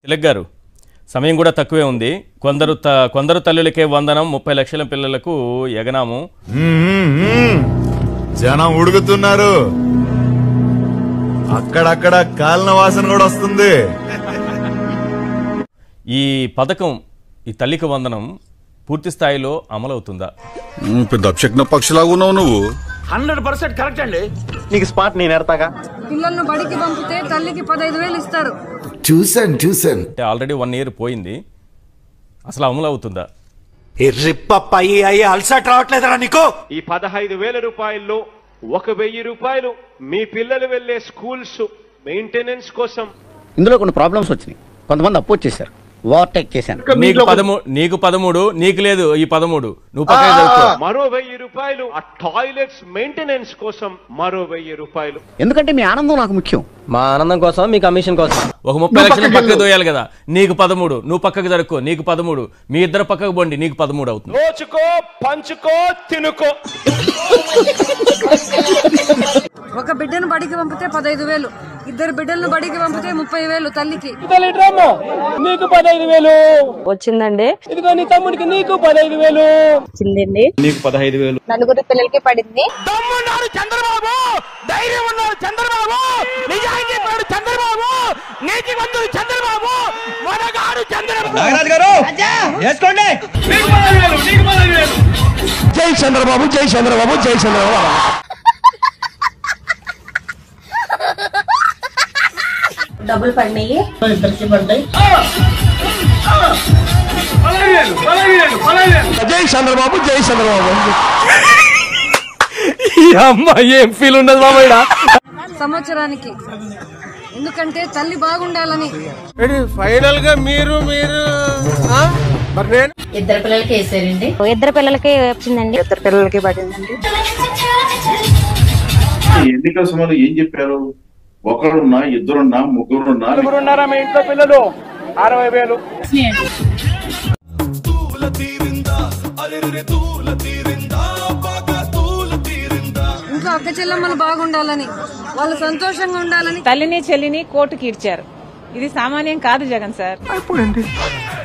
తిలక్ గారు సమయం కూడా తక్కువే ఉంది. కొందరు తల్లులకే వందనం, 30 లక్షల పిల్లలకు ఎగనాము. జనం ఉడుకుతున్నారు, అక్కడక్కడ కాలిన వాసన కూడా వస్తుంది. ఈ పథకం, ఈ తల్లికి వందనం పూర్తి స్థాయిలో అమలవుతుందా? పెద్ద అభిషేక్ పక్షిలాగా ఉన్నావు నువ్వు. 100% కరెక్ట్ అండి. నీకు స్పాట్ నేను ఎడతాగా. పిల్లలను బడికి పంపితే తల్లికి 15,000 ఇస్తారు. చూసాను. ఆల్రెడీ 1 year పోయింది, అసలు అమలు అవుతుందా? అలసట రావట్లేదురా నీకు? ఈ 15,000 రూపాయల్లో 1,000 రూపాయలు మీ పిల్లలు వెళ్లే స్కూల్స్ మెయింటెనెన్స్ కోసం. ఇందులో కొన్ని ప్రాబ్లమ్స్ వచ్చినాయి. కొంతమంది అపోజ్ చేశారు, ఓవర్టేక్ చేశాను. నీకు 13, నీకు లేదు ఈ 13, నువ్వు పక్కన చదువుకో. మరో 1,000 రూపాయలు ఆ టాయిలెట్స్ మెయింటెనెన్స్ కోసం, మరో 1,000 రూపాయలు. ఎందుకంటే మీ ఆనందం నాకు ముఖ్యం. మా ఆనందం కోసం, మీ కమిషన్ కోసం ఒక 30 లక్షలు పక్కకు దోయాలి కదా. నీకు 13, నువ్వు పక్కకు జరుక్కో, నీకు 13, మీ ఇద్దరు పక్కకు పోండి, నీకు 13 అవుతుంది. దోచుకో, పంచుకో, తినుకో. ఒక బిడ్డను బడికి పంపితే 15,000, 2 బిడ్డలను బడికి పంపితే 30,000 తల్లికి. నీకు 15,000 వచ్చిందండి. ఇదిగో నీ తమ్ముడికి నీకు 15,000 వచ్చిందండి. నీకు 15,000. 4 పిల్లలకి పడింది. దమ్మున్నాడు చంద్రబాబు, ధైర్యం ఉన్నాడు చంద్రబాబు, నిజాయితీ పడు చంద్రబాబు, నీతివంతుడు చంద్రబాబు, మనగాడు చంద్రబాబు. నాగరాజు గారు వేసుకోండి. జై చంద్రబాబు, జై చంద్రబాబు, జై చంద్రబాబు. డబ్బులు పడినాయి, ఇద్దరికి పడ్డాయి. జై చంద్రబాబు, జై చంద్రబాబు. ఏం ఫీల్ ఉండదు బాబా సంవత్సరానికి. ఎందుకంటే తల్లి బాగుండాలని. ఫైనల్ గా మీరు 2 పిల్లలకి వేసారండి. 2 పిల్లలకి వచ్చిందండి. 2 పిల్లలకి పడిందండి. ఎన్నికల సమయంలో ఏం చెప్పారు? ఒకరున్నా, ఇద్దరున్నా, ముగ్గురున్నా, ఉన్నారా మీ ఇంట్లో పిల్లలు? 60,000. ఇంట్లో అక్క చెల్లెమ్మలు బాగుండాలని, వాళ్ళు సంతోషంగా ఉండాలని. తల్లిని చెల్లిని కోర్టుకి ఇచ్చారు. ఇది సామాన్యం కాదు జగన్ సార్. అయిపోయింది,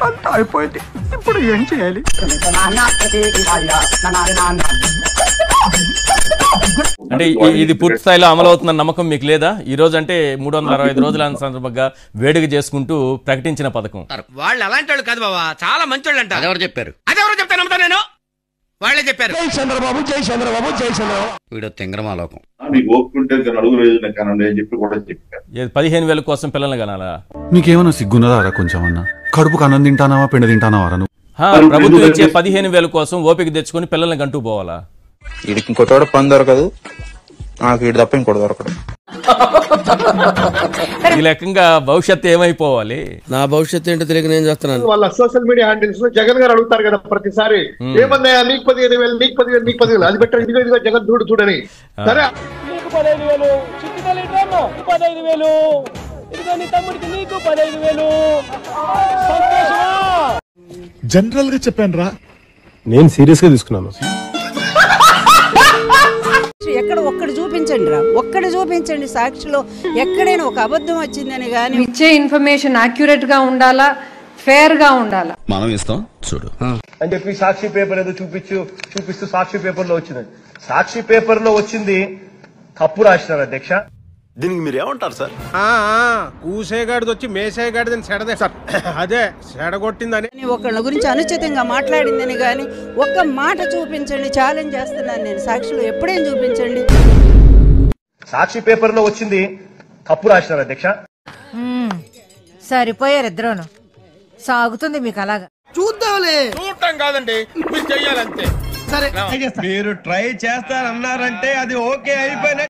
అంతా అయిపోయింది. ఇప్పుడు ఏం చేయాలి? అంటే ఇది పూర్తి స్థాయిలో అమలు అవుతుందన్న నమ్మకం మీకు లేదా? ఈ రోజు అంటే 365 రోజుల సందర్భంగా వేడుక చేసుకుంటూ ప్రకటించిన పథకం. వాళ్ళు అలాంటి వాళ్ళు కాదు బాబా, చాలా మంచి వాళ్ళు అంట. అదెవరు చెప్పారు? అదెవరో చెప్తా నమ్ముతా నేను. వాళ్ళే చెప్పారు. జై చంద్రబాబు, జై చంద్రబాబు, జై చంద్రబాబు. వీడు తెంగరమాలోకం. మీకు ఓపుకుంటే అడుగులు వేసిన కానండి అని చెప్పి కూడా చెప్పారు. 15,000 కోసం పిల్లల్ని కనాలా? నీకేమన్నా సిగ్గున్నదారా కొంచెం అన్నా? కడుపుకు అన్నం తింటానావా, పిండి తింటానావా నువ్వు? ప్రభుత్వం ఇచ్చే 15,000 కోసం ఓపిక తెచ్చుకుని పిల్లల్ని గంటూ పోవాలా? వీడికి ఇంకోటి పని దొరకదు, నాకు వీడి తప్ప ఇంకోటి దొరకదు. ఈ లెక్కంగా భవిష్యత్తు ఏమైపోవాలి? నా భవిష్యత్తు ఏంటో తెలియక నేను చేస్తున్నాను. వాళ్ళ సోషల్ మీడియా హ్యాండిల్స్ లో జగన్ గారు అడుగుతారు కదా ప్రతిసారి, ఏమన్నాయా నీకు 15,000, నీకు 15,000, నీకు 15,000, అది పెట్టారు. ఇదిగో జగన్ చూడని. సరే, నీకు 15,000, చిట్టి తల్లి 15,000, ఇదిగో నీ తమ్ముడికి నీకు 15,000. జనరల్ గా చెప్పాను రా, నేను సీరియస్ గా తీసుకున్నాను. ఎక్కడ ఒక్కడు చూపించండి రా, ఒక్కడు చూపించండి సాక్షిలో ఎక్కడైనా ఒక అబద్ధం వచ్చిందని. కానీ ఇచ్చే ఇన్ఫర్మేషన్ అక్యురేట్ గా ఉండాలా, ఫేర్ గా ఉండాలా. మనం ఇస్తాం చూడు అని చెప్పి సాక్షి పేపర్ ఏదో చూపిస్తూ సాక్షి పేపర్ లో వచ్చింది. సాక్షి పేపర్ లో వచ్చింది తప్పు రాసినారు అధ్యక్ష. దీనికి మీరు ఏమంటారు సార్? కూసేగాడిది వచ్చి మేసేగాడిదని సెడదే సార్, అదే సెడగొట్టిందని. ఒకళ్ళ గురించి అనుచితంగా మాట్లాడిందని కానీ ఒక్క మాట చూపించండి, ఛాలెంజ్ చేస్తున్నాను నేను. సాక్షిలో ఎప్పుడేం చూపించండి. సాక్షి పేపర్ లో వచ్చింది తప్పు రాసినారు అధ్యక్ష. సరిపోయారు ఇద్దరును, సాగుతుంది మీకు అలాగా. చూద్దాంలే, చూడటం కాదండి, మీరు చెయ్యాలంతే. సరే, మీరు ట్రై చేస్తారన్నారంటే అది ఓకే అయిపోయిన